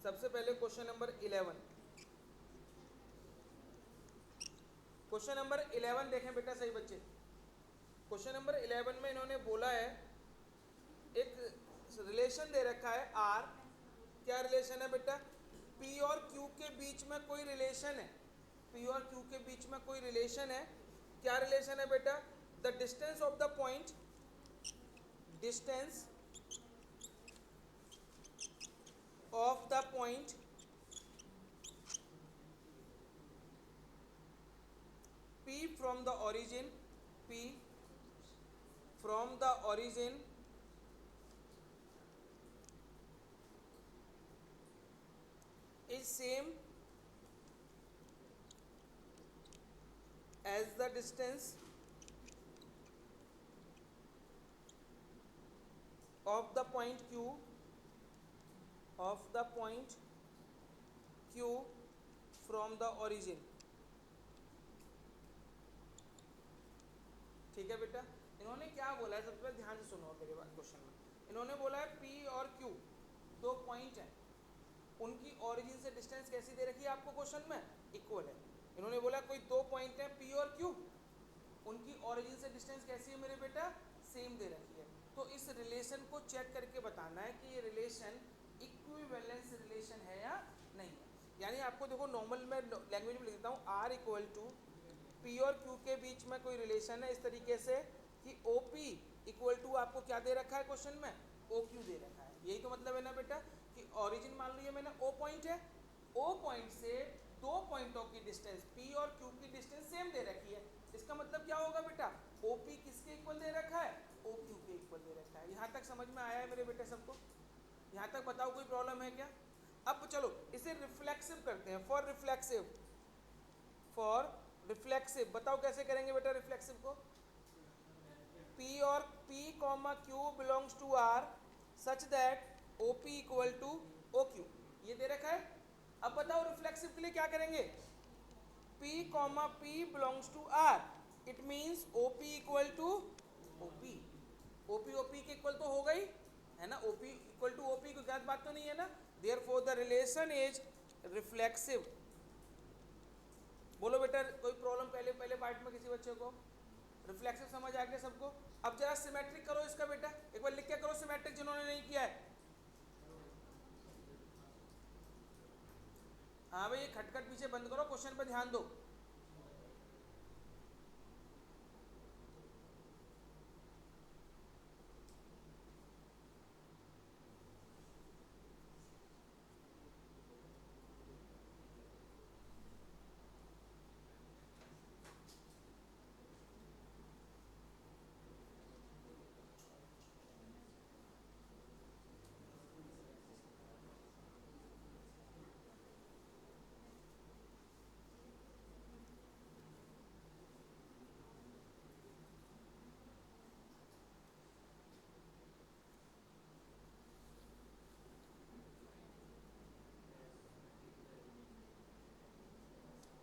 सबसे पहले question number 11। Question number 11 देखें बेटा सही बच्चे। क्वेश्चन नंबर 11 में इन्होंने बोला है एक रिलेशन दे रखा है आर। क्या रिलेशन है बेटा? पी और क्यू के बीच में कोई रिलेशन है। पी और क्यू के बीच में कोई रिलेशन है। क्या रिलेशन है बेटा? The distance of the point, distance of the point P from the origin, P from the origin is same as the distance of the point Q, of the point Q from the origin। ठीक है बेटा। इन्होंने क्या बोला है, सबसे पहले ध्यान से सुनो मेरे बात क्वेश्चन में। इन्होंने बोला है P और Q दो पॉइंट हैं, उनकी ओरिजिन से डिस्टेंस कैसी दे रखी है आपको क्वेश्चन में? इक्वल है। इन्होंने बोला कोई दो पॉइंट हैं P और Q, उनकी ओरिजिन से डिस्टेंस कैसी है मेरे बेटा? सेम दे रखी है। तो इस रिलेशन को चेक करके बताना है कि ये रिलेशन इक्विवेलेंस रिलेशन है या नहीं है। यानी आपको देखो नॉर्मल में लैंग्वेज में लिख देता हूँ, आर इक्वल टू पी और क्यू के बीच में कोई रिलेशन है इस तरीके से कि ओ पी इक्वल टू आपको क्या दे रखा है क्वेश्चन में? ओ क्यू दे रखा है। यही तो मतलब है ना बेटा कि ओरिजिन मान लीजिए मैंने ओ पॉइंट है, ओ पॉइंट से दो पॉइंटों की डिस्टेंस पी और क्यू की डिस्टेंस सेम दे रखी है। इसका मतलब क्या होगा बेटा? ओ पी किसके इक्वल दे रखा है? ओ क्यू के इक्वल दे रखा है। यहाँ तक समझ में आया है मेरे बेटे सबको? यहाँ तक बताओ कोई प्रॉब्लम है क्या? अब चलो इसे रिफ्लेक्सिव करते हैं। फॉर रिफ्लेक्सिव, फॉर रिफ्लेक्सिव बताओ कैसे करेंगे बेटा रिफ्लेक्सिव को? P और P comma Q belongs to R such that OP equal to OQ, ये दे रखा है। अब बताओ रिफ्लेक्सिव के लिए क्या करेंगे? P comma P belongs to R, it means OP equal to OP। OP OP के इक्वल तो हो गई है ना, OP इक्वल टू OP, कोई गलत बात तो नहीं है ना। Therefore the relation is reflexive. बोलो बेटा कोई प्रॉब्लम पहले पहले पार्ट में किसी बच्चे को? रिफ्लेक्सिव समझ आ गया सबको? अब जरा सिमेट्रिक करो इसका बेटा, एक बार लिख के करो सिमेट्रिक जिन्होंने नहीं किया है। हाँ भाई ये खटखट पीछे बंद करो, क्वेश्चन पर ध्यान दो।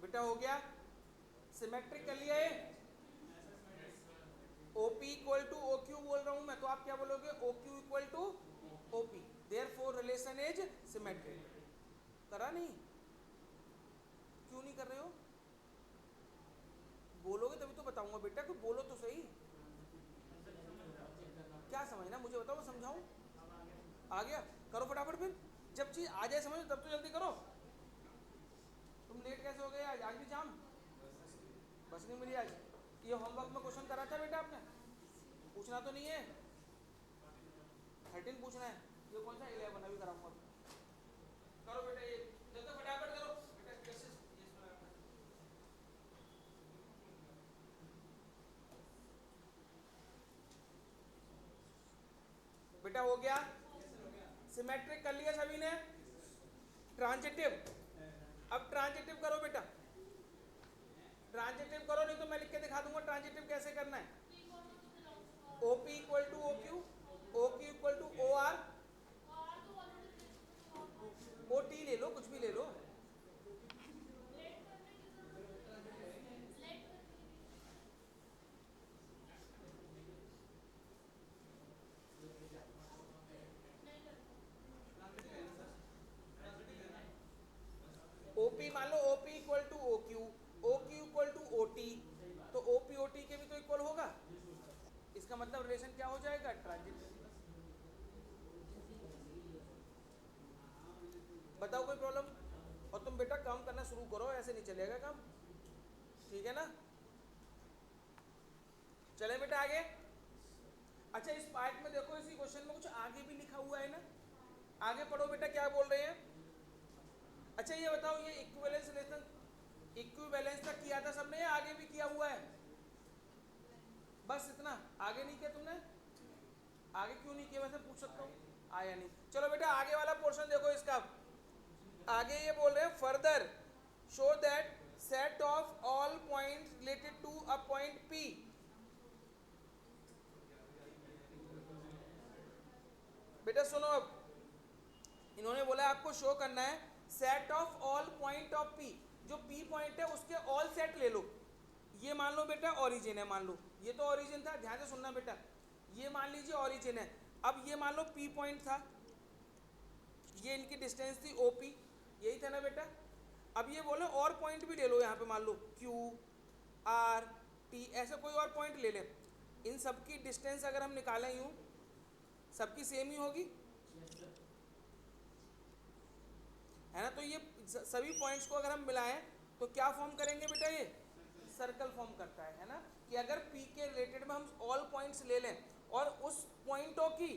बेटा हो गया, सिमेट्रिक कर लिया है। OP equal to O Q बोल रहा हूं मैं, तो आप क्या बोलोगे? O Q equal to OP, therefore relation is symmetric. करा नहीं? क्यों नहीं कर रहे हो? बोलोगे तभी तो बताऊंगा बेटा, कोई बोलो तो सही। क्या समझना मुझे बताओ, मैं समझाऊं? आ गया? करो फटाफट फिर, जब चीज आ जाए समझ तब तो जल्दी करो। तुम लेट कैसे हो गए आज? आज भी जाम? बस नहीं मिली आज? ये होमवर्क में क्वेश्चन करा था बेटा आपने? पूछना तो नहीं है? 13 पूछना है। ये कौन सा 11 अभी कराऊंगा? करो बेटा ये जल्दी फटाफट करो बेटा, कैसे बेटा हो गया? सिमेट्रिक कर लिया सभी ने। ट्रांजिटिव, अब ट्रांजिटिव करो बेटा, ट्रांजिटिव करो, नहीं तो मैं लिख के दिखा दूंगा ट्रांजिटिव कैसे करना है। OP equal to OQ, OQ equal to OR, OT ले लो, कुछ भी ले लो। मान लो OP equal to OQ, OQ equal to OT, तो OP OT के भी तो इक्वल होगा। इसका मतलब रिलेशन क्या हो जाएगा, ट्रांजिट। बताओ कोई प्रॉब्लम? और तुम बेटा काम करना शुरू करो, ऐसे नहीं चलेगा काम, ठीक है ना। चले बेटा आगे। अच्छा इस पार्ट में देखो, इसी क्वेश्चन में कुछ आगे भी लिखा हुआ है ना, आगे पढ़ो बेटा क्या बोल रहे हैं। अच्छा ये बताओ, ये इक्विवेलेंस रिलेशन, इक्विवेलेंस तक किया था सबने या आगे भी किया हुआ है? बस इतना, आगे नहीं किया तुमने? आगे क्यों नहीं किया, वैसे पूछ सकता हूँ, आया नहीं। चलो बेटा आगे वाला पोर्शन देखो इसका। आगे ये बोल रहे हैं further show that set of all points related to a point P। बेटा सुनो, अब इन्होंने बोला आपको शो करना है set of all point of P, जो P पॉइंट है उसके ऑल सेट ले लो। ये मान लो बेटा ओरिजिन है, मान लो ये तो ओरिजिन था, ध्यान से सुनना बेटा, ये मान लीजिए ओरिजिन है। अब ये मान लो P पॉइंट था, ये इनकी डिस्टेंस थी OP, यही था ना बेटा। अब ये बोले और पॉइंट भी ले लो, यहाँ पे मान लो Q R T, ऐसे कोई और पॉइंट ले लें। इन सबकी डिस्टेंस अगर हम निकालें यूँ, सबकी सेम ही होगी, है ना। तो ये सभी पॉइंट्स को अगर हम मिलाएं तो क्या फॉर्म करेंगे बेटा, ये सर्कल फॉर्म करता है ना। कि अगर P के रिलेटेड में हम ऑल पॉइंट्स ले लें और उस पॉइंटों की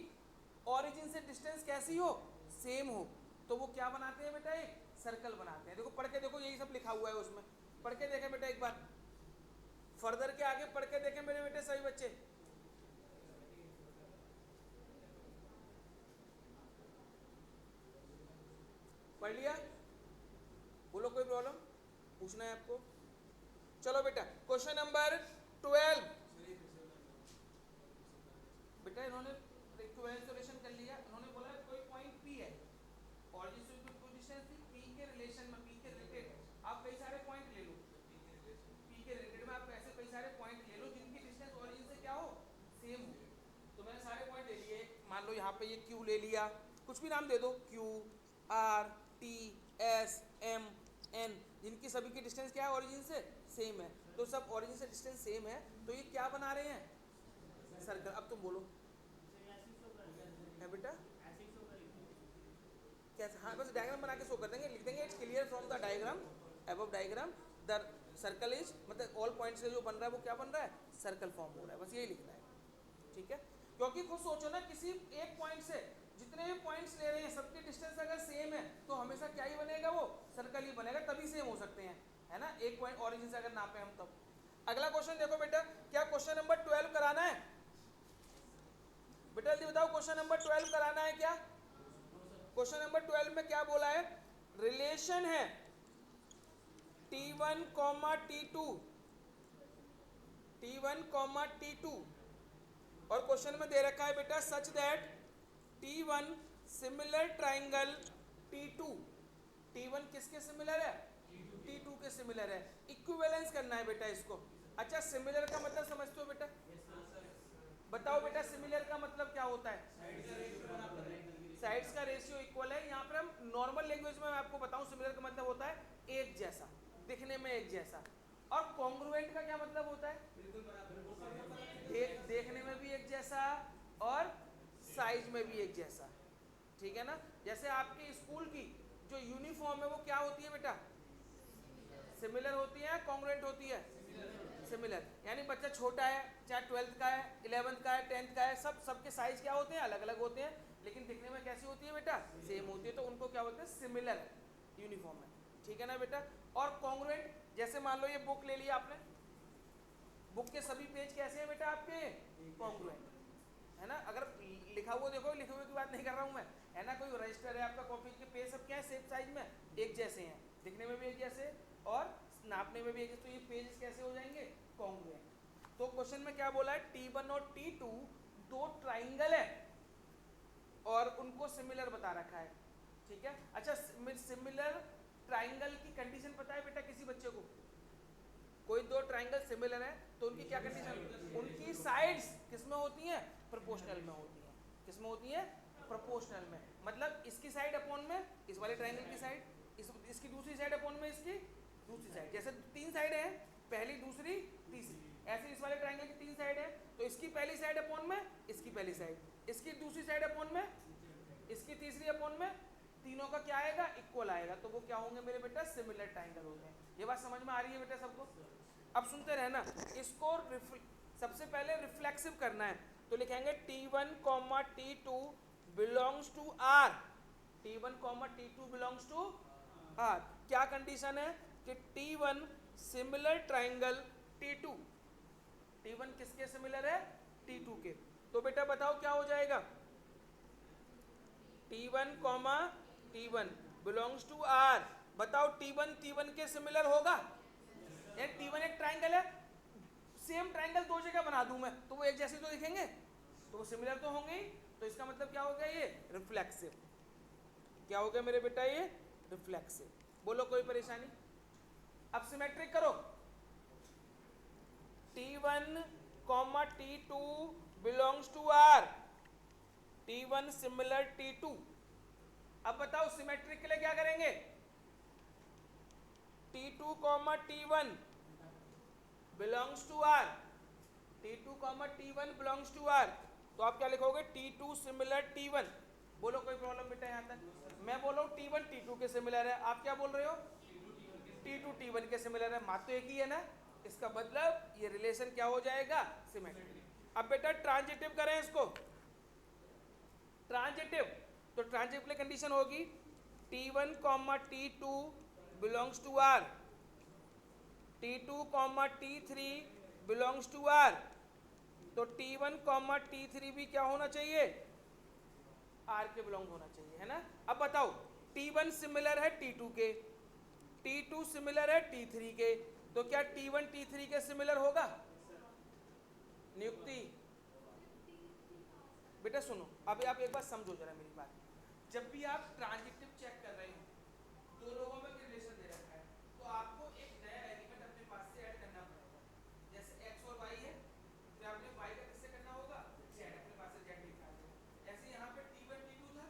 ओरिजिन से डिस्टेंस कैसी हो, सेम हो, तो वो क्या बनाते हैं बेटा, ये सर्कल बनाते हैं। देखो पढ़ के देखो, यही सब लिखा हुआ है उसमें, पढ़ के देखें बेटा एक बार, फर्दर के आगे पढ़ के देखें मेरे बेटे सभी बच्चे। पढ़ लिया? बोलो कोई प्रॉब्लम पूछना है आपको? चलो बेटा क्वेश्चन नंबर 12। बेटा इन्होंने इक्विवेलेंस रिलेशन कर लिया, इन्होंने बोला कोई पॉइंट P है और जिससे कोई डिस्टेंस थी P के रिलेशन में, P के रिलेटेड आप कई सारे पॉइंट ले लो, P के रिलेटेड में आप ऐसे कई सारे पॉइंट ले लो जिनकी डिस्टेंस ओरिजिन से क्या हो, सेम हो। तो मैंने सारे पॉइंट ले लिए, मान लो यहाँ पे ये Q ले लिया, कुछ भी नाम दे दो, Q R T S M N, जिनकी सभी की डिस्टेंस क्या है, ओरिजिन से सेम है। तो सब ओरिजिन से डिस्टेंस सेम है, तो ये क्या बना रहे हैं, सर्कल। अब तुम बोलो है बेटा कैसे? हाँ बस डायग्राम बना के शो कर देंगे, लिख देंगे it's clear from the diagram above diagram the circle is, मतलब ऑल पॉइंट्स से जो बन रहा है वो क्या बन रहा है, सर्कल फॉर्म हो रहा है, बस यही लिखना है, ठीक है। क्योंकि खुद सोचो ना, किसी एक पॉइंट से जितने भी पॉइंट्स ले रहे हैं सबकी डिस्टेंस अगर सेम है तो हमेशा क्या ही बनेगा, वो सर्कल ही बनेगा, तभी सेम हो सकते हैं, है ना। एक पॉइंट ओरिजिन से अगर नापे हम तब। अगला क्वेश्चन देखो बेटा, क्या क्वेश्चन नंबर 12 कराना है बेटा, जल्दी बताओ क्वेश्चन नंबर 12 कराना है क्या? क्वेश्चन नंबर 12 में क्या बोला है, रिलेशन है T1, T2, T1, T2, और क्वेश्चन में दे रखा है बेटा such that T1 similar triangle T2, T1 किसके सिमिलर है, T2 के सिमिलर है। इक्विवेलेंस करना है बेटा इसको। अच्छा सिमिलर का मतलब समझते हो बेटा, बताओ बेटा सिमिलर का मतलब क्या होता है, साइड्स का रेशियो इक्वल है। यहाँ पर हम नॉर्मल लैंग्वेज में मैं आपको बताऊं, सिमिलर का मतलब होता है एक जैसा, दिखने में एक जैसा। और कॉन्ग्रुएंट का क्या मतलब होता है, देखने में भी एक जैसा और साइज में भी एक जैसा, ठीक है ना। जैसे आपके स्कूल की जो यूनिफॉर्म है वो क्या होती है बेटा, सिमिलर होती है, कॉन्ग्रुएंट होती है, सिमिलर। यानी बच्चा छोटा है, चाहे 12th का है, 11th का है, 10th का है, सबके साइज क्या होते हैं, अलग अलग होते हैं, लेकिन दिखने में कैसी होती है बेटा, सेम होती है, तो उनको क्या बोलते हैं, सिमिलर यूनिफॉर्म है, ठीक है ना बेटा। और कॉन्ग्रुएंट, जैसे मान लो ये बुक ले लिया आपने, बुक के सभी पेज कैसे हैं बेटा आपके, कॉन्ग्रुएंट, है ना। अगर लिखा हुआ देखो, लिखे हुए की बात नहीं कर रहा हूँ मैं, है ना। कोई रजिस्टर है आपका, कॉपी के पेज सब क्या है, सेम साइज में एक जैसे हैं, दिखने में भी एक जैसे और नापने में भी एक जैसे, तो ये पेजेस कैसे हो जाएंगे, कॉन्ग्रुएंट। तो क्वेश्चन में क्या बोला है, T1 और T2 दो ट्राइंगल है और उनको सिमिलर बता रखा है, ठीक है। अच्छा सिमिलर ट्राइंगल की कंडीशन पता है बेटा किसी बच्चे को, कोई दो ट्राइंगल सिमिलर है तो उनकी क्या कंडीशन, उनकी साइड्स किसमें होती हैं, प्रोपोर्शनल में होती हैं। किसमें होती है, प्रोपोर्शनल में, मतलब इसकी साइड अपॉन में इस वाले ट्राइंगल की साइड, इसकी दूसरी साइड अपॉन में इसकी दूसरी साइड, जैसे 3 साइड है, पहली दूसरी तीसरी, ऐसे इस वाले ट्राइंगल की 3 साइड है, तो इसकी पहली साइड अपॉन में इसकी पहली साइड, इसकी दूसरी साइड अपॉन में इसकी तीसरी अपॉन में, तीनों का क्या आएगा, इक्वल आएगा, तो वो क्या होंगे मेरे बेटा, सिमिलर ट्राइंगल होते हैं। ये बात समझ में आ रही है बेटा सबको? अब सुनते रहना, इसको सबसे पहले रिफ्लेक्सिव करना है, तो लिखेंगे T1, T2 belongs to R, T1, T2 belongs to R। क्या कंडीशन है कि T1 similar triangle T2, T1 किसके सिमिलर है, T2 के, तो बेटा बताओ क्या हो जाएगा, T1, T1 belongs to R, बताओ T1 के सिमिलर होगा? T1 एक ट्राइंगल है, सेम ट्राइंगल 2 जगह बना दूं मैं, तो वो एक जैसे तो दिखेंगे, तो वो सिमिलर तो होंगे ही, तो इसका मतलब क्या हो गया, ये रिफ्लेक्सिव। क्या हो गया मेरे बेटा, ये रिफ्लेक्सिव। बोलो कोई परेशानी? अब सिमेट्रिक करो, T1, T2 belongs to R, T1 similar T2। अब बताओ सिमेट्रिक के लिए क्या करेंगे, T2, T1 belongs to R, T2, T1 belongs to R, तो आप क्या लिखोगे, T2 सिमिलर T1। बोलो कोई प्रॉब्लम बेटा यहाँ तक? मैं बोल रहा हूँ T1 T2 के सिमिलर है, आप क्या बोल रहे हो, T2 T1 के सिमिलर है, बात तो एक ही है ना, इसका मतलब ये रिलेशन क्या हो जाएगा, सिमेट्रिक। अब बेटा ट्रांजिटिव करें इसको, ट्रांजिटिव, तो ट्रांजिटिव के लिए कंडीशन होगी T1, T2 belongs to R, T2, T3 belongs to R, तो T1, T3 भी क्या होना चाहिए, R के बिलोंग होना चाहिए, है ना। अब बताओ T1 सिमिलर है T2 के, T2 सिमिलर है T3 के, तो क्या T1 T3 के सिमिलर होगा? नियुक्ति बेटा सुनो, अभी आप एक बात समझो जरा मेरी बात, जब भी आप ट्रांजिटिव चेक कर रहे हो, दो लोगों में रिलेशन दे रखा है, तो आपको एक नया एलिमेंट अपने पास से ऐड करना पड़ेगा, जैसे x और y है, तो आपने y का किससे करना होगा, z, अपने पास से z निकाल दो। ऐसे यहाँ पे T1 T2 था,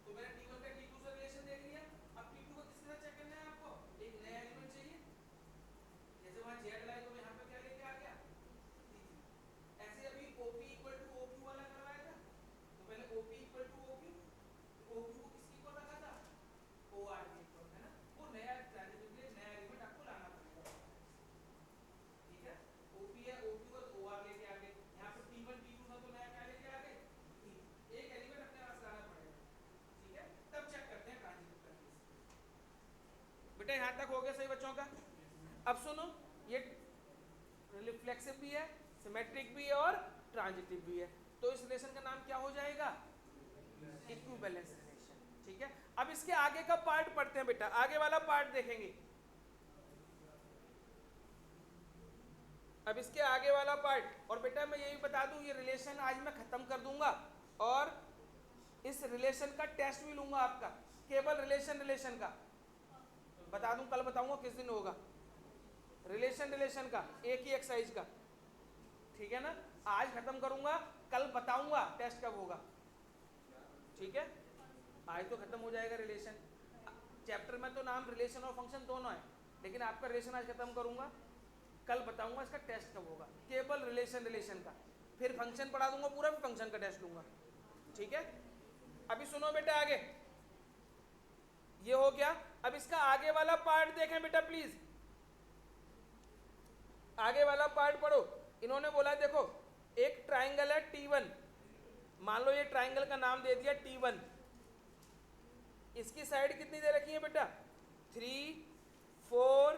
तो मैंने T1 का T2 से रिलेशन देख लिया, अब T2 को किसके साथ चेक करना है आपको, एक नया एलिमेंट चाहिए, जैसे वहाँ z लाए तो यहाँ पे क्या लेके आ गया, T3। ऐसे अभी OP इक्वल टू OQ वाला करवाया था, तो पहले OP equal to OQ, OQ को किसकी इक्वल रखा था, OR के इक्वल, है ना। वो नया ट्रांजिटिव के लिए नया एलिमेंट आपको लाना पड़ेगा, ठीक है। OP है, OQ को OR लेके आ गए, यहाँ पे T1 T2 था, तो नया क्या लेके आ गए, एक एलिमेंट अपने पास लाना पड़ेगा, ठीक है, तब चेक करते हैं ट्रांजिटिव करके। बेटा यहाँ तक हो गया सही बच्चों का? अब सुनो, ये रिफ्लेक्सिव भी है, सिमेट्रिक भी है और ट्रांजिटिव भी है, तो इस रिलेशन का नाम क्या हो जाएगा, इक्विवेलेंस रिलेशन, ठीक है। अब इसके आगे का पार्ट पढ़ते हैं बेटा, आगे वाला पार्ट देखेंगे। अब इसके आगे वाला पार्ट, और बेटा मैं यही बता दूं, ये रिलेशन आज मैं खत्म कर दूंगा और इस रिलेशन का टेस्ट भी लूंगा आपका, केवल रिलेशन का बता दूं, कल बताऊंगा किस दिन होगा, रिलेशन का एक ही एक्सरसाइज का, ठीक है ना। आज खत्म करूंगा, कल बताऊंगा टेस्ट कब होगा, ठीक है। आज तो खत्म हो जाएगा रिलेशन, चैप्टर में तो नाम रिलेशन और फंक्शन दोनों है, लेकिन आपका रिलेशन आज खत्म करूंगा, कल बताऊंगा इसका टेस्ट कब होगा, केवल रिलेशन का, फिर फंक्शन पढ़ा दूंगा पूरा, फिर फंक्शन का टेस्ट लूंगा, ठीक है। अभी सुनो बेटा आगे, ये हो गया। अब इसका आगे वाला पार्ट देखें बेटा प्लीज, आगे वाला पार्ट पढ़ो। इन्होंने बोला देखो, एक ट्राइंगल है T1, मान लो ये ट्राइंगल का नाम दे दिया T1, इसकी साइड कितनी दे रखी है बेटा, 3, 4,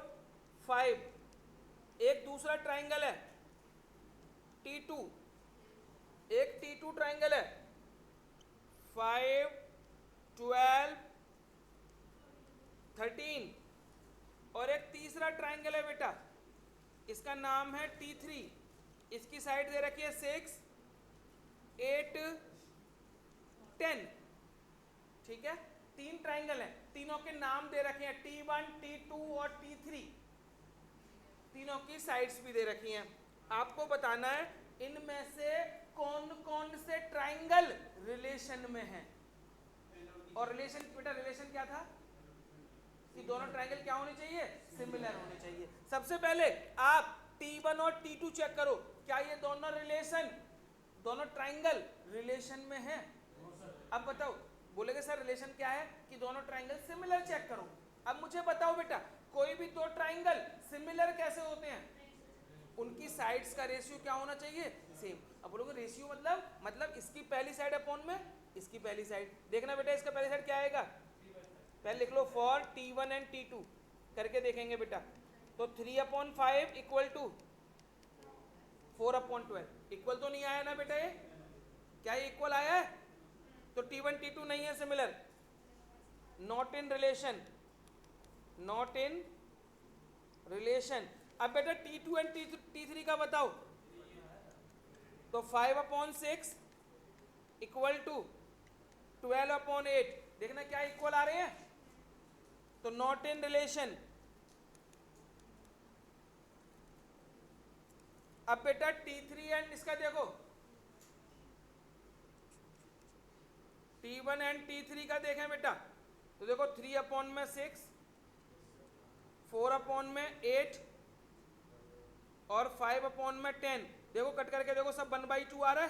5। एक दूसरा ट्राइंगल है T2, एक T2 ट्राइंगल है 5, 12, 13, और एक तीसरा ट्राइंगल है बेटा, इसका नाम है T3, इसकी साइड दे रखी है 6, 8, 10, ठीक है। 3 ट्राइंगल हैं, तीनों के नाम दे रखे हैं T1, T2 और T3, तीनों की साइड्स भी दे रखी हैं। आपको बताना है इनमें से कौन कौन से ट्राइंगल रिलेशन में हैं, और रिलेशन बेटा, रिलेशन क्या था, कि दोनों ट्रायंगल क्या होने चाहिए, सिमिलर होने चाहिए। सबसे पहले आप T1 और T2 चेक करो, क्या ये दोनों रिलेशन, दोनों ट्रायंगल रिलेशन में है। अब बताओ, बोलेगे सर रिलेशन क्या है, कि दोनों ट्रायंगल सिमिलर चेक करो। अब मुझे बताओ बेटा, कोई भी दो ट्रायंगल सिमिलर कैसे होते हैं, उनकी साइड्स का रेशियो क्या होना चाहिए, सेम। अब बोलोगे रेशियो मतलब इसकी पहली साइड अपॉन में इसकी पहली साइड। देखना बेटा इसका पहली साइड क्या आएगा, पहले लिख लो फॉर T1 एंड T2 करके देखेंगे बेटा। तो 3/5 इक्वल टू 4/12 इक्वल तो नहीं आया ना बेटा, ये क्या ये इक्वल आया है, तो T1 T2 नहीं है similar, not in relation, not in relation. अब बेटा T2 एंड T3 का बताओ, तो 5/6 इक्वल टू 12/8, देखना क्या इक्वल आ रहे हैं, तो नॉट इन रिलेशन। अब बेटा T3 एंड इसका देखो, T1 एंड T3 का देखें बेटा, तो देखो 3/6, 4/8 और 5/10, देखो कट करके देखो सब 1/2 आ रहा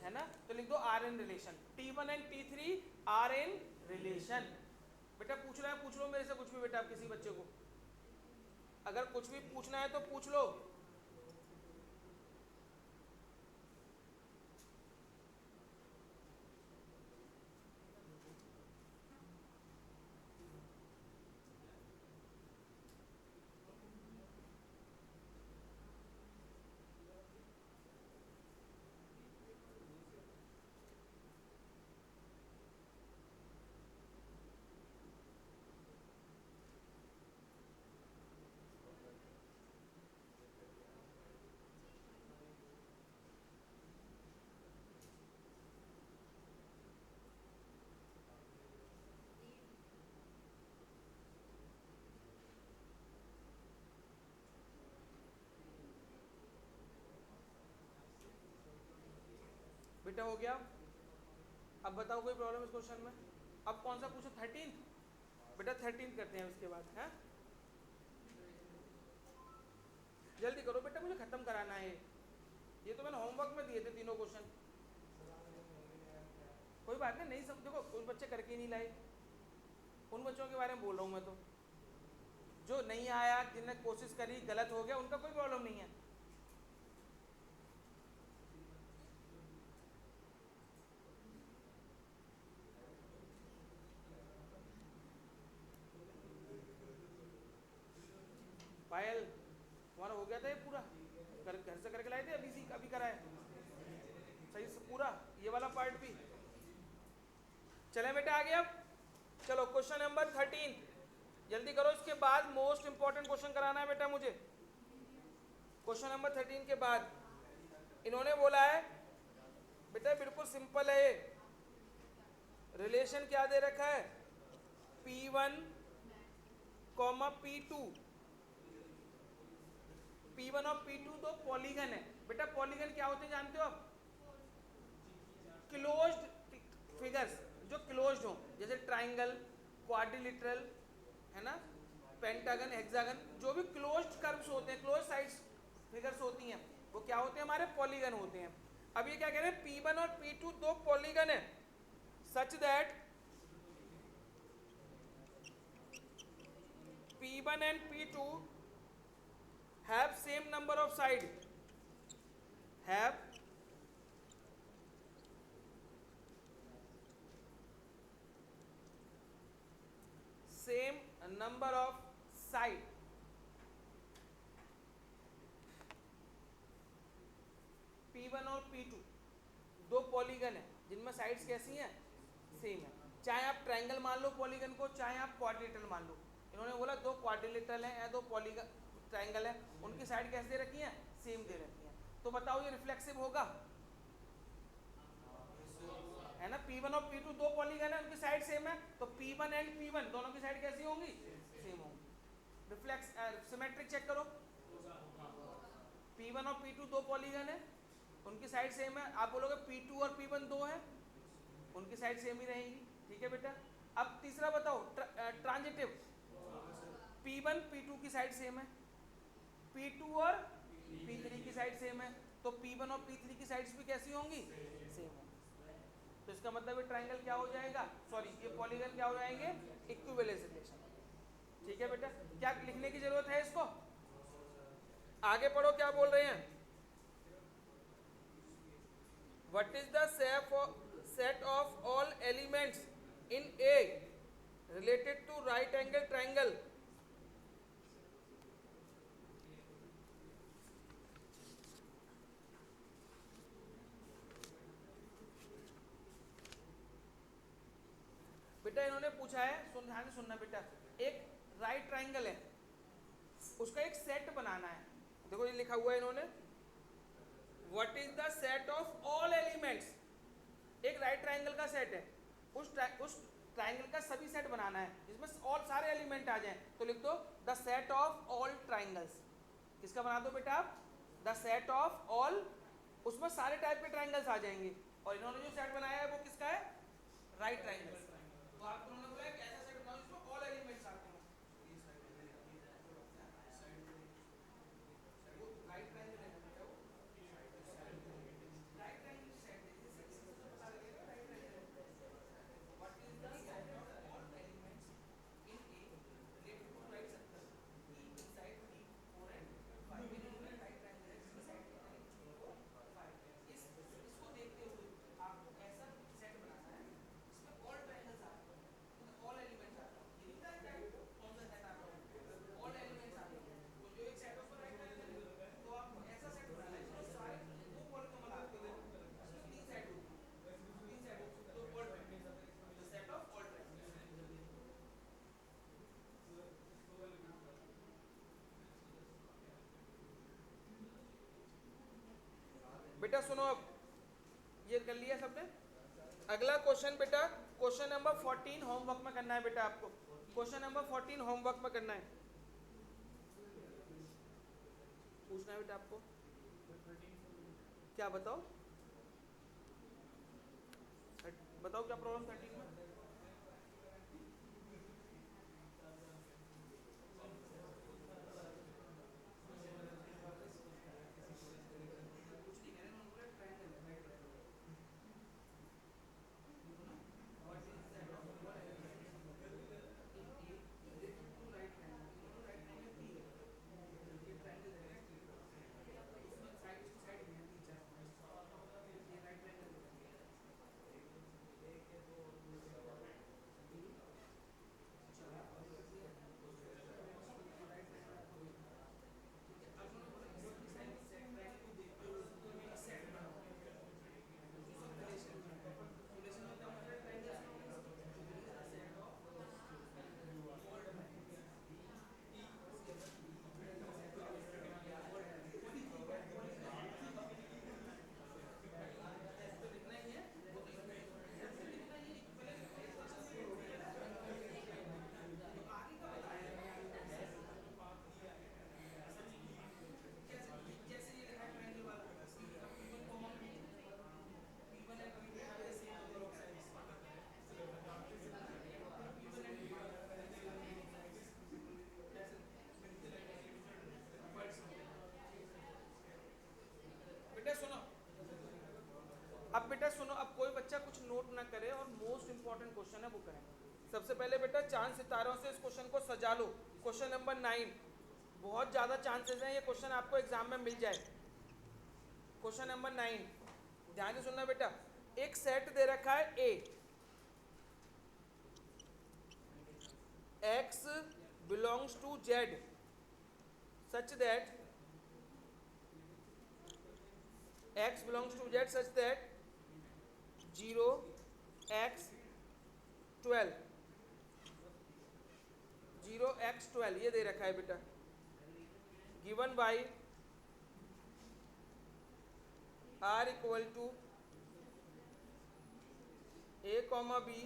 है ना, तो लिख दो are in relation. T1 and T3 are in relation. बेटा पूछ रहा है पूछ लो मेरे से कुछ भी बेटा, आप किसी बच्चे को अगर कुछ भी पूछना है तो पूछ लो। बेटा हो गया। अब बताओ कोई प्रॉब्लम इस क्वेश्चन में। अब कौन सा पूछो, 13 बेटा 13 करते हैं उसके बाद है, जल्दी करो बेटा मुझे खत्म कराना है। ये तो मैंने होमवर्क में दिए थे तीनों क्वेश्चन। कोई बात नहीं, नहीं सब देखो कुछ बच्चे करके नहीं लाए, उन बच्चों के बारे में बोल रहा हूँ मैं, तो जो नहीं आया जिन्हें कोशिश करी गलत हो गया उनका कोई प्रॉब्लम नहीं है। पायल तुम्हारा हो गया था ये पूरा, घर से करके लाए थे अभी कराए सही से पूरा, ये वाला पार्ट भी। चले बेटा आगे। अब चलो क्वेश्चन नंबर 13 जल्दी करो, इसके बाद मोस्ट इंपॉर्टेंट क्वेश्चन कराना है बेटा मुझे। क्वेश्चन नंबर 13 के बाद इन्होंने बोला है बेटा बिल्कुल सिंपल है, रिलेशन क्या दे रखा है, P1, P2, P1 और P2 दो पॉलीगन है। बेटा पॉलीगन क्या होते हैं जानते हो आप, क्लोज्ड फिगर्स जो क्लोज्ड हो, जैसे ट्राइंगल, क्वाड्रिलेटरल है ना, पेंटागन, हेक्सागन, जो भी क्लोज्ड कर्व्स होते हैं, क्लोज साइड्स फिगर्स होती हैं, वो क्या होते हैं, हमारे पॉलीगन होते हैं। अब ये क्या कह रहे हैं, P1 और P2 दो पॉलीगन है, such that P1 and P2 have same number of side, have same number of side। P1 और P2 दो पॉलीगन है जिनमें साइड्स कैसी हैं, सेम है, चाहे आप ट्रायंगल मान लो पॉलीगन को, चाहे आप क्वाड्रिलेटरल मान लो। इन्होंने बोला दो क्वाड्रिलेटरल हैं या दो पॉलीगन ट्रायंगल है, उनकी साइड कैसे दे रखी है, सेम दे रखी है। तो बताओ ये रिफ्लेक्सिव होगा, है ना। P1 और P2 दो पॉलीगन है, उनकी साइड सेम है, तो P1 एंड P1 दोनों की साइड कैसी होंगी, सेम होंगी। रिफ्लेक्स सिमेट्रिक चेक करो, P1 और P2 दो पॉलीगन है, उनकी साइड सेम है। आप बोलोगे P2 और P1 दो है, उनकी साइड सेम ही रहेंगी, ठीक है बेटा। अब तीसरा बताओ ट्रांजिटिव, P1 P2 की साइड सेम है, P2 और P3 की साइड सेम है, तो P1 और P3 की साइड्स भी कैसी होंगी, सेम होंगी। तो इसका मतलब ये ट्राइंगल क्या हो जाएगा, सॉरी ये पॉलीगन क्या हो जाएंगे, इक्विवेलेंस रिलेशन। ठीक है बेटा, क्या लिखने की जरूरत है इसको, आगे पढ़ो क्या बोल रहे हैं। What is the set of all elements in a related to right angle triangle. बेटा इन्होंने पूछा है, ध्यान से सुनना बेटा, एक राइट ट्राइंगल है, उसका एक सेट बनाना है। देखो ये लिखा हुआ है इन्होंने, what is the set of all elements, एक राइट ट्राइंगल का सेट है, उस ट्राइंगल का सभी सेट बनाना है जिसमें ऑल सारे एलिमेंट आ जाएं, तो लिख दो the set of all triangles. किसका बना दो बेटा आप, द सेट ऑफ ऑल, उसमें सारे टाइप के ट्राइंगल्स आ जाएंगे। और इन्होंने जो सेट बनाया है वो किसका है, राइट ट्राइंगल। तो आप उन्होंने बोला एक ऐसा सेट बनाओ जिसमें ऑल एलिमेंट्स आते हैं, वो राइट ट्राइंगल है बेटा, वो राइट ट्राइंगल सेट है, इससे पता लगेगा right triangle. What is the set of all elements in a related to right circle P inside P 4 and 5, इन्होंने राइट ट्राइंगल है इनसाइड P 4 5, इसको देखते हुए आपको ऐसा सेट बनाना है जिसमें ऑल ट्राइंगल्स आते हैं, मतलब ऑल एलिमेंट्स आते हैं। ये नहीं था क्या कौन सा सेट आता है, ऑल एलिमेंट्स आते हैं, तो जो एक सेट ऑफ राइट ट्राइंगल है, तो आपको ऐसा सेट बनाना है जिसमें सारे दो पॉलीनॉमियल आते हैं, इसमें तीन साइड होती है, तीन साइड होती है, तो all triangle, the set of all triangle. बेटा सुनो, अब ये कर लिया सबने। अगला क्वेश्चन बेटा, क्वेश्चन नंबर 14 होमवर्क में करना है बेटा आपको, क्वेश्चन नंबर 14 होमवर्क में करना है, पूछना है बेटा आपको। क्या बताओ, बताओ क्या प्रॉब्लम 13 में। कुछ नहीं कह रहे, उन्होंने बोला ट्रायंगल है, राइट ट्रायंगल, देखो ना, what is the set of all elements in a related to right triangle, दोनों राइट ट्रायंगल बी है, ये ट्रायंगल है, उसमें साइड टू साइड है तीन चार, ये राइट ट्रायंगल है, जैसे ये लिखा है ट्रायंगल वाला, इसका P1 कॉमन भी है, P1 and P2 are same on both sides, P1 and P2 बेटा सुनो, अब बेटा सुनो, अब कोई बच्चा कुछ नोट ना करे और मोस्ट इंपॉर्टेंट क्वेश्चन है वो करें। सबसे पहले बेटा चांद सितारों से इस क्वेश्चन को सजा लो, क्वेश्चन नंबर 9, बहुत ज्यादा चांसेस हैं ये क्वेश्चन आपको एग्जाम में मिल जाए। क्वेश्चन नंबर 9, ध्यान से सुनना बेटा, एक सेट दे रखा है ए, x belongs to z such that x belongs to z such that 0 x 12 0x12 ये दे रखा है बेटा, given by r equal to a comma b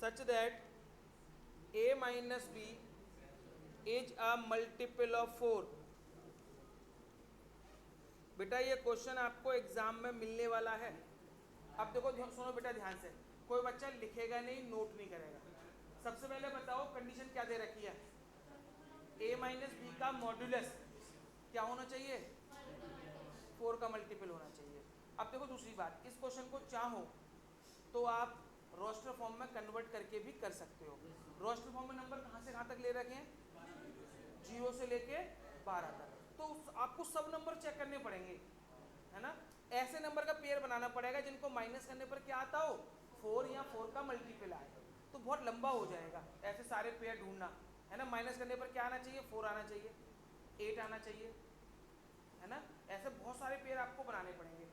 such that a minus b is a multiple of 4। बेटा ये question आपको exam में मिलने वाला है, अब देखो सुनो बेटा ध्यान से, कोई बच्चा लिखेगा नहीं, नोट नहीं करेगा। सबसे पहले बताओ कंडीशन क्या दे रखी है, a माइनस बी का मॉड्यूलस क्या होना चाहिए, 4 का मल्टीपल होना चाहिए। अब देखो दूसरी बात, इस क्वेश्चन को चाहो तो आप रोस्टर फॉर्म में कन्वर्ट करके भी कर सकते हो। रोस्टर फॉर्म में नंबर कहाँ से कहाँ तक ले रखे हैं, 0 से लेके 12 तक, तो आपको सब नंबर चेक करने पड़ेंगे, है ना। ऐसे नंबर का पेयर बनाना पड़ेगा जिनको माइनस करने पर क्या आता हो, 4 या 4 का मल्टीपल आए, तो बहुत लंबा हो जाएगा ऐसे सारे पेयर ढूंढना, है ना। माइनस करने पर क्या आना चाहिए, 4 आना चाहिए, 8 आना चाहिए, है ना। ऐसे बहुत सारे पेयर आपको बनाने पड़ेंगे।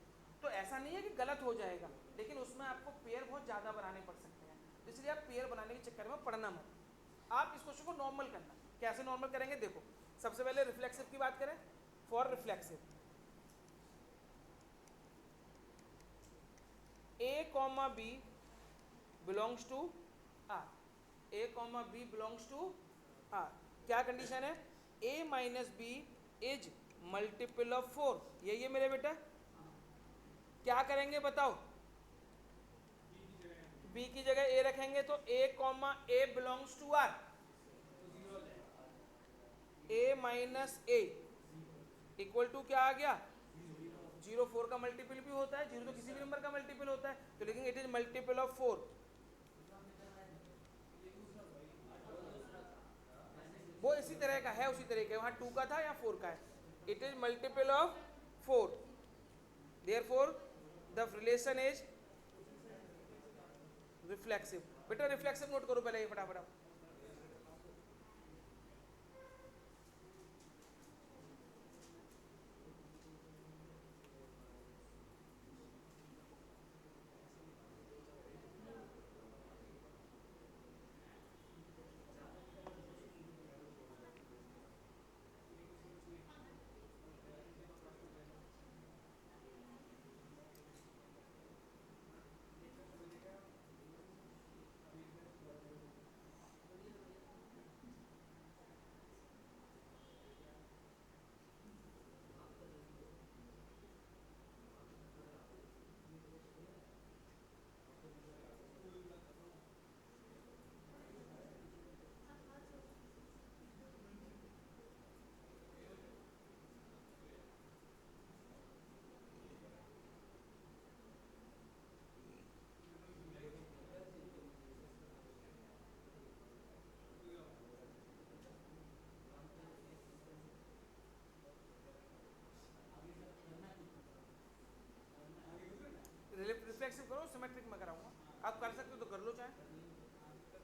तो ऐसा नहीं है कि गलत हो जाएगा, लेकिन उसमें आपको पेयर बहुत ज़्यादा बनाने पड़ सकते हैं, इसलिए आप पेयर बनाने के चक्कर में पढ़ना मत। आप इस क्वेश्चन को नॉर्मल करना, कैसे नॉर्मल करेंगे देखो। सबसे पहले रिफ्लेक्सिव की बात करें, for reflexive a comma B belongs to R, a comma B belongs to R, क्या कंडीशन है, a minus B is multiple of 4, यही है मेरे बेटा। क्या करेंगे बताओ, b की जगह a रखेंगे तो a comma a belongs to R, a minus a equal to क्या आ गया, 0, 4 का मल्टीपल भी होता है, 0 तो किसी भी नंबर का मल्टीपल होता है, तो लिखेंगे इट इज मल्टीपल ऑफ 4। वो इसी तरह का है, उसी तरह का, वहां 2 का था या 4 का है, it is multiple of 4, therefore the relation is reflexive. बेटा रिफ्लेक्सिव नोट करो पहले ये फटाफट। रिफ्लेक्सिव करो, सिमेट्रिक में कराऊंगा, आप कर सकते हो तो कर लो चाहे,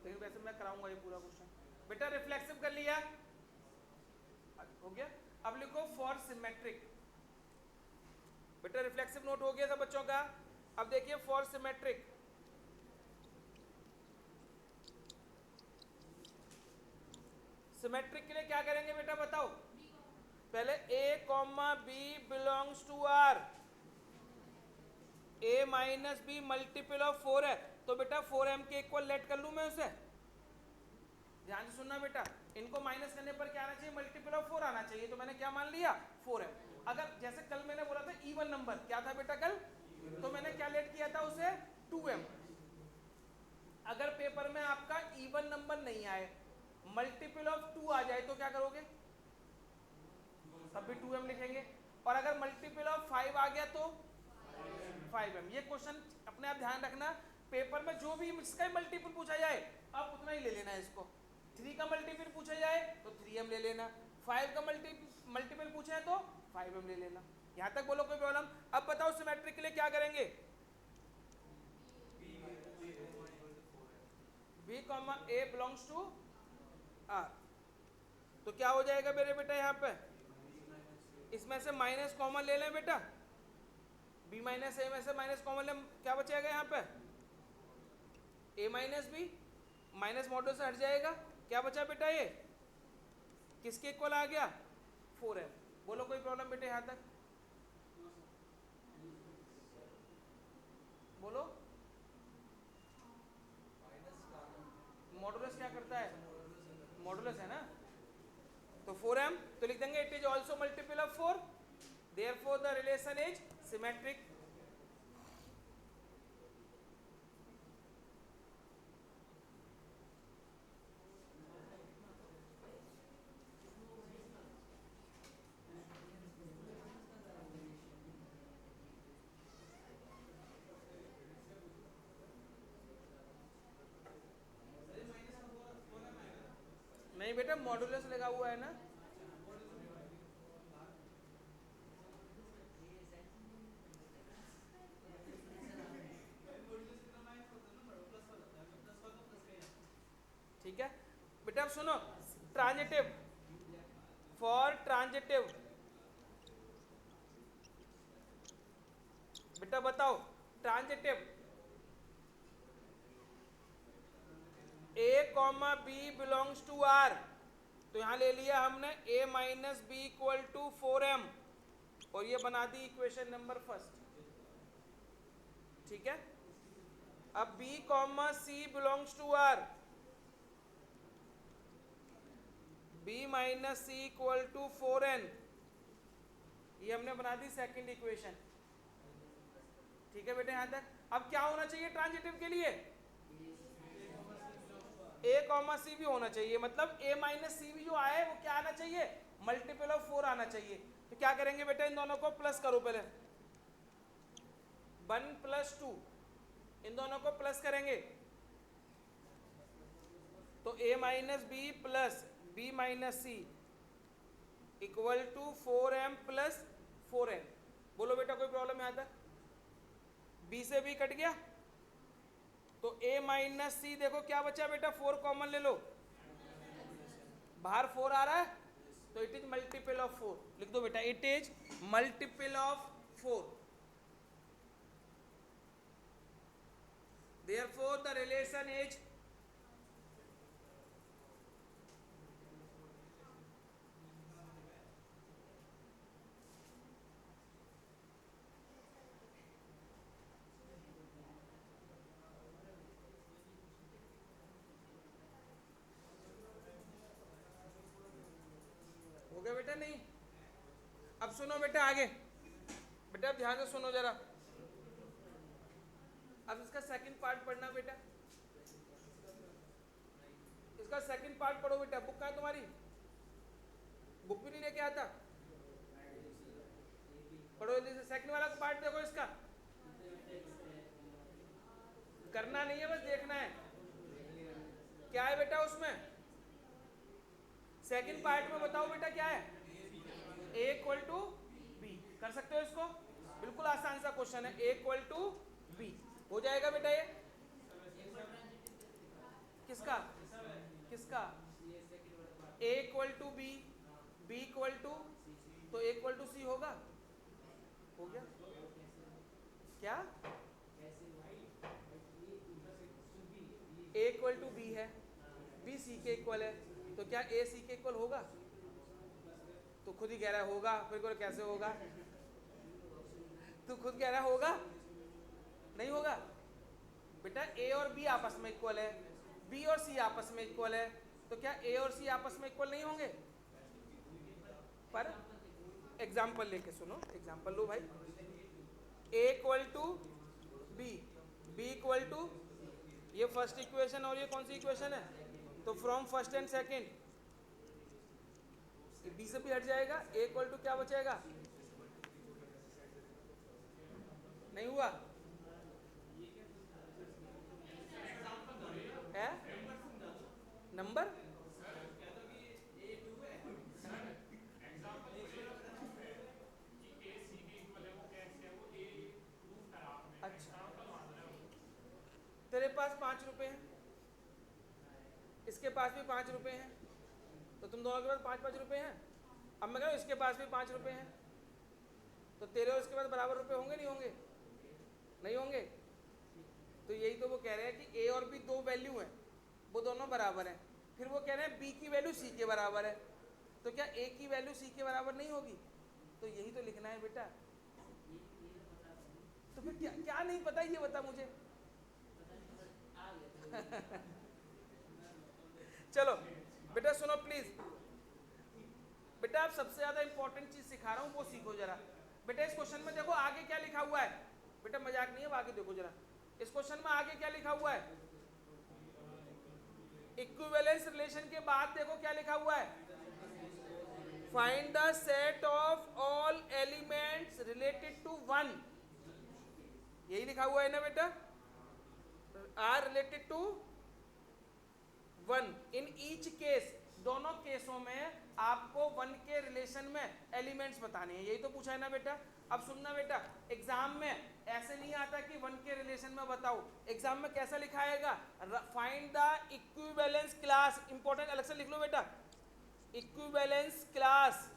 लेकिन वैसे मैं कराऊंगा ये पूरा क्वेश्चन। बेटा रिफ्लेक्सिव कर लिया, हो गया। अब लिखो फॉर सिमेट्रिक, बेटा रिफ्लेक्सिव नोट हो गया सब बच्चों का। अब देखिए फॉर सिमेट्रिक, सिमेट्रिक के लिए क्या करेंगे बेटा बताओ, पहले a comma B belongs to R, a minus B multiple of 4 है, तो बेटा 4m के इक्वल लेट कर लूं मैं उसे, ध्यान से सुनना बेटा, इनको माइनस करने पर क्या आना चाहिए, मल्टीपल ऑफ 4 आना चाहिए, तो मैंने क्या मान लिया 4m। अगर जैसे कल मैंने बोला था इवन नंबर क्या था बेटा कल, तो मैंने क्या लेट किया था उसे 2m। अगर पेपर में आपका इवन नंबर नहीं आए, मल्टीपल ऑफ 2 आ जाए तो क्या करोगे, तब भी 2m लिखेंगे, और अगर मल्टीपल ऑफ 5 आ गया तो 5m। ये क्वेश्चन अपने आप ध्यान रखना, पेपर में जो भी इसका मल्टीपल पूछा जाए आप उतना ही ले लेना है इसको। 3 का मल्टीपल पूछा जाए तो 3m ले लेना, 5 का मल्टीपल पूछे तो 5m ले लेना। यहाँ तक बोलो कोई प्रॉब्लम। अब बताओ सिमेट्रिक के लिए क्या करेंगे, b comma a belongs to r, तो क्या हो जाएगा मेरे बेटा, यहाँ पे इसमें से माइनस कॉमन ले लें बेटा, b माइनस ए में से माइनस कॉमन ले, क्या बचेगा यहाँ पे a minus B, minus model से हट जाएगा, क्या बचा बेटा ये किसके इक्वल आ गया 4m। बोलो कोई प्रॉब्लम बेटे यहाँ तक, बोलो। मॉडुलस क्या करता है, मॉडुलस है ना, तो 4m, तो लिख देंगे it is also multiple of 4, therefore the relation is symmetric. नहीं बेटा मॉडुलस लगा हुआ है ना, ठीक है बेटा। अब सुनो ट्रांजिटिव, फॉर ट्रांजिटिव बेटा बताओ transitive A comma B belongs to R, तो यहां ले लिया हमने a minus B equal to 4m और ये बना दी इक्वेशन नंबर फर्स्ट, ठीक है। अब b comma C belongs to R, b minus C equal to 4n, ये हमने बना दी सेकंड इक्वेशन, ठीक है बेटे यहां तक। अब क्या होना चाहिए ट्रांजिटिव के लिए, a कॉमा सी भी होना चाहिए, मतलब a माइनस सी भी जो आए वो क्या आना चाहिए, मल्टीपल ऑफ 4 आना चाहिए। तो क्या करेंगे बेटा, इन दोनों को प्लस करो पहले, 1 प्लस 2, इन दोनों को प्लस करेंगे तो a minus B plus B minus C equal to 4m plus 4n। बोलो बेटा कोई प्रॉब्लम यहां तक, b से b कट गया तो a माइनस सी, देखो क्या बचा बेटा, 4 कॉमन ले लो, बाहर 4 आ रहा है तो इट इज मल्टीपल ऑफ 4, लिख दो बेटा it is multiple of 4, therefore the relation is हो गया बेटा, नहीं। अब सुनो बेटा आगे, बेटा अब ध्यान से सुनो जरा, अब इसका सेकंड पार्ट पढ़ना बेटा, इसका सेकंड पार्ट पढ़ो बेटा। बुक कहाँ है तुम्हारी, बुक भी नहीं लेके आता, पढ़ो जल्दी से सेकंड वाला पार्ट देखो, इसका करना नहीं है बस देखना है क्या है बेटा उसमें। सेकंड पार्ट में बताओ बेटा क्या है, a इक्वल टू बी, कर सकते हो इसको, बिल्कुल आसान सा क्वेश्चन है, a इक्वल टू बी हो जाएगा बेटा। ये किसका किसका, a equal to B, b equal to, तो a इक्वल टू सी होगा, हो गया क्या, a इक्वल टू बी है, b सी के इक्वल है, तो क्या a सी के इक्वल होगा, तो खुद ही कह रहा होगा, फिर को कैसे होगा, तू खुद कह रहा होगा, नहीं होगा बेटा। a और b आपस में इक्वल है, b और c आपस में इक्वल है, तो क्या a और c आपस में इक्वल नहीं होंगे। पर एग्जाम्पल लेके सुनो, एग्जाम्पल लो भाई, a equal to B, b equal to, ये फर्स्ट इक्वेशन और ये कौन सी इक्वेशन है, तो from first and second, B से भी हट जाएगा, a इक्वल टू क्या बचेगा, नहीं हुआ है नंबर, अच्छा तेरे पास 5 रुपए हैं, इसके पास भी 5 रुपए हैं, तो तुम दोनों के पास 5-5 रुपए हैं। अब मैं कह रहा हूँ इसके पास भी 5 रुपए हैं, तो तेरे और इसके पास बराबर रुपए होंगे नहीं होंगे, नहीं होंगे। तो यही तो वो कह रहे हैं कि a और b दो वैल्यू हैं, वो दोनों बराबर हैं, फिर वो कह रहे हैं b की वैल्यू c के बराबर है, तो क्या a की वैल्यू c के बराबर नहीं होगी, तो यही तो लिखना है बेटा। तो फिर क्या क्या नहीं पता ये बता मुझे चलो बेटा सुनो प्लीज, बेटा आप सबसे ज्यादा इंपॉर्टेंट चीज सिखा रहा हूँ वो सीखो जरा। बेटा इस क्वेश्चन में देखो आगे क्या लिखा हुआ है, बेटा मजाक नहीं है, आगे देखो जरा, इस क्वेश्चन में आगे क्या लिखा हुआ है, इक्विवेलेंस रिलेशन के बाद देखो क्या लिखा हुआ है, find the set of all elements related to 1, यही लिखा हुआ है ना बेटा, are related to 1 in each case, दोनों केसों में आपको वन के रिलेशन में एलिमेंट्स बताने हैं, यही तो पूछा है ना बेटा। अब सुनना बेटा, एग्जाम में ऐसे नहीं आता कि वन के रिलेशन में बताओ, एग्जाम में कैसा लिखाएगा, find the equivalence class, important अलग से लिख लो बेटा, equivalence class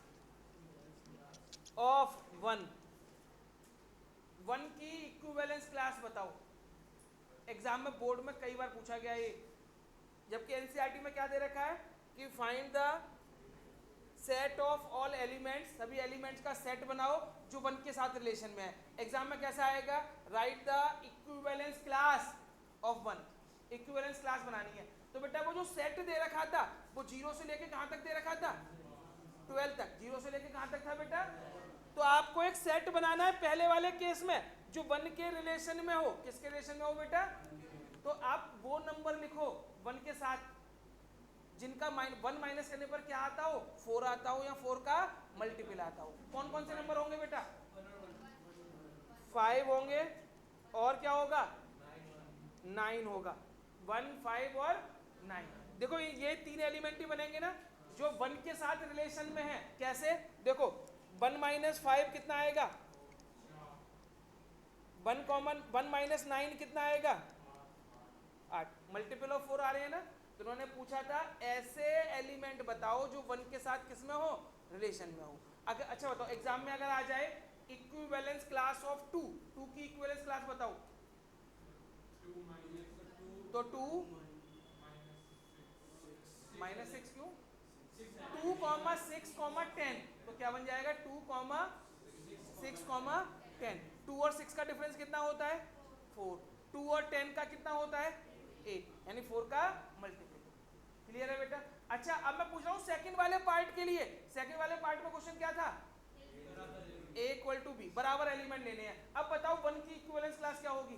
of one, one की इक्विवेलेंस क्लास बताओ। एग्जाम में बोर्ड में कई बार पूछा गया ये, जबकि एनसीईआरटी में क्या दे रखा है कि find the set of all elements, सभी एलिमेंट्स का सेट बनाओ जो वन के साथ रिलेशन में है। एग्जाम में कैसा आएगा, right the equivalence class of one, equivalence class बनानी है। तो बेटा वो जो सेट दे रखा था वो 0 से लेके कहां तक दे रखा था, 12 तक। 0 से लेके कहां तक था बेटा, तो आपको एक सेट बनाना है पहले वाले केस में जो वन के रिलेशन में हो। किसके रिलेशन में हो बेटा, तो आप वो नंबर लिखो वन के साथ जिनका वन माइनस करने पर क्या आता हो, 4 आता हो या 4 का मल्टीपल आता हो। कौन कौन से नंबर होंगे बेटा, 5 होंगे और क्या होगा, 9 होगा, 1, 5 और 9। देखो ये 3 एलिमेंट ही बनेंगे ना जो वन के साथ रिलेशन में है। कैसे, देखो 1 माइनस 5 कितना आएगा, 1 कॉमन 1 माइनस 9 कितना आएगा, 8, मल्टीपल ऑफ 4 आ रहे हैं ना। तो उन्होंने पूछा था ऐसे एलिमेंट बताओ जो वन के साथ किसमें हो, रिलेशन में हो। अगर अच्छा बताओ एग्जाम में अगर आ जाए इक्विवेलेंस क्लास ऑफ 2, 2 की इक्विवेलेंस क्लास बताओ, तो 2 माइनस 6 क्यों, 2, 6, 10, तो क्या बन जाएगा 2, 6, 10। 2 और 6 का डिफरेंस कितना होता है, 4। 2 और 10 का कितना होता है, 8, यानी 4 का मल्टीपल। क्लियर है बेटा। अच्छा अब मैं पूछ रहा हूँ सेकंड वाले पार्ट के लिए, सेकंड वाले पार्ट में क्वेश्चन क्या था, A इक्वल टू बी, बराबर एलिमेंट लेने हैं। अब बताओ वन की इक्विवेलेंस क्लास क्या होगी,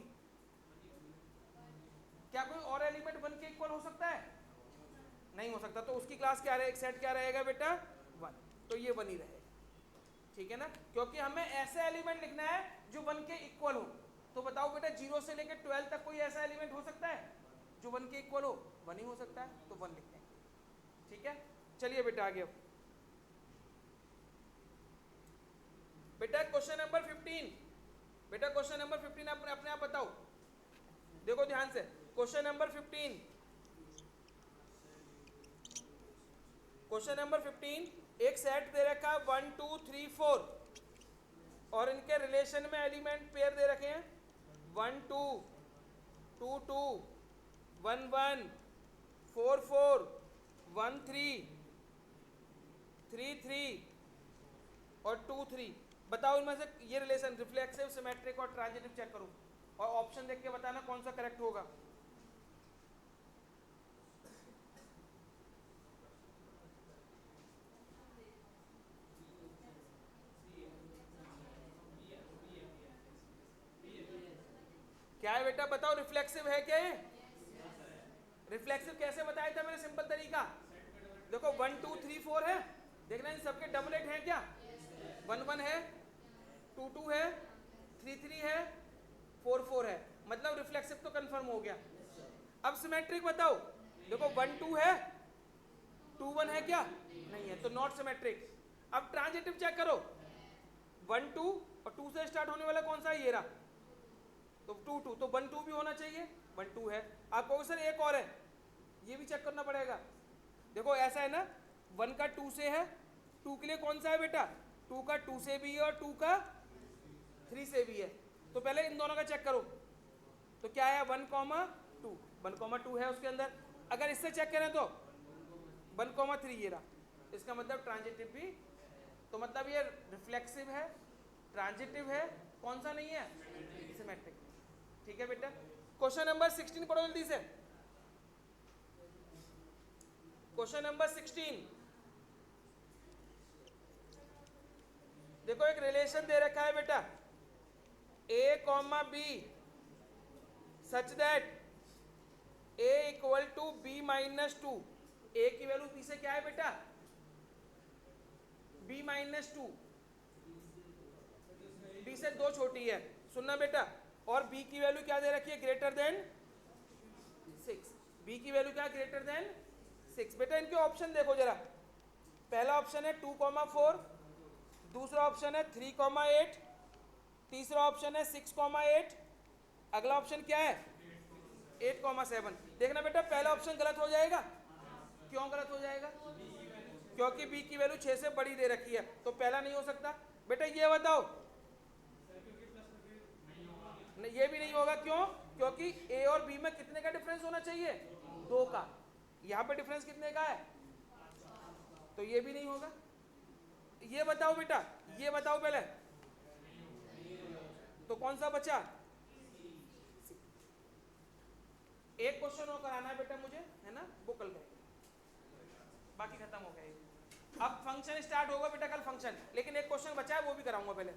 क्या कोई और एलिमेंट वन के इक्वल हो सकता है, नहीं हो सकता, तो उसकी क्लास क्या रहेगा, सेट क्या रहेगा बेटा, 1, तो ये 1 ही रहेगा। ठीक है ना, क्योंकि हमें ऐसे एलिमेंट लिखना है जो 1 के इक्वल हो। तो बताओ बेटा 0 से लेकर 12 तक कोई ऐसा एलिमेंट हो सकता है जो 1 के इक्वल हो, 1 ही हो सकता है, तो 1 लिखते हैं। ठीक है, चलिए बेटा आगे। बेटा क्वेश्चन नंबर 15, बेटा क्वेश्चन नंबर 15 अपने आप बताओ, देखो ध्यान से। क्वेश्चन नंबर 15, क्वेश्चन नंबर 15, एक सेट दे रखा है 1, 2, 3, 4 और इनके रिलेशन में एलिमेंट पेयर दे रखे हैं 1, 2, 2, 2, 1, 1, 4, 4, 1, 3, 3, 3 और 2, 3। बताओ इनमें से ये रिलेशन रिफ्लेक्सिव, सिमेट्रिक और ट्रांजिटिव चेक करो और ऑप्शन देख के बताना कौन सा करेक्ट होगा। क्या है बेटा बताओ, रिफ्लेक्सिव है क्या ये, रिफ्लेक्सिव कैसे बताया था मैंने, सिंपल तरीका, देखो 1, 2, 3, 4 है, देखना इन सबके डबलेट हैं क्या, 1, 1 है, 2, 2 है, 3, 3 है, 4, 4 है, मतलब रिफ्लेक्सिव तो कंफर्म हो गया। अब सिमेट्रिक बताओ, देखो 1, 2 है, 2, 1 है क्या, नहीं है, तो नॉट सिमेट्रिक। अब ट्रांजिटिव चेक करो, 1, 2 और 2 से स्टार्ट होने वाला कौन सा है, ये रहा, तो 2, 2, तो 1, 2 भी होना चाहिए, 1, 2 है। आप कहोगे सर एक और है, ये भी चेक करना पड़ेगा। देखो ऐसा है ना, 1 का 2 से है, 2 के लिए कौन सा है बेटा, 2 का 2 से भी है और 2 का 3 से भी है, तो पहले इन दोनों का चेक करो, तो क्या है 1, 2, 1, 2 है उसके अंदर। अगर इससे चेक करें तो 1, 3 ये रहा, इसका मतलब ट्रांजिटिव भी, तो मतलब ये रिफ्लेक्सिव है, ट्रांजिटिव है, कौन सा नहीं है, सिमेट्रिक। ठीक है बेटा, क्वेश्चन नंबर 16 पढ़ो जल्दी से। क्वेश्चन नंबर 16, देखो एक रिलेशन दे रखा है बेटा a, b such that a equal to b minus 2। a की वैल्यू b से क्या है बेटा, b माइनस 2, b से 2 छोटी है, सुनना बेटा, और b की वैल्यू क्या दे रखी है, ग्रेटर देन 6, b की वैल्यू क्या ग्रेटर देन 6। बेटा इनके ऑप्शन देखो जरा, पहला ऑप्शन है 2,4, दूसरा ऑप्शन है 3,8, तीसरा ऑप्शन है 6,8, अगला ऑप्शन क्या है 8,7। देखना बेटा पहला ऑप्शन गलत हो जाएगा। क्यों गलत हो जाएगा? क्योंकि बी की वैल्यू 6 से बड़ी दे रखी है, तो पहला नहीं हो सकता। बेटा ये बताओ, नहीं ये भी नहीं होगा। क्यों? क्योंकि ए और बी में कितने का डिफरेंस होना चाहिए? 2 का। यहाँ पे डिफरेंस कितने का है? तो ये भी नहीं होगा। ये बताओ बेटा, ये बताओ पहले, तो कौन सा बचा? एक क्वेश्चन और कराना है बेटा मुझे, है ना, वो कल करेंगे, बाकी खत्म हो गया। अब फंक्शन स्टार्ट होगा बेटा कल फंक्शन, लेकिन एक क्वेश्चन बचा है वो भी कराऊंगा पहले।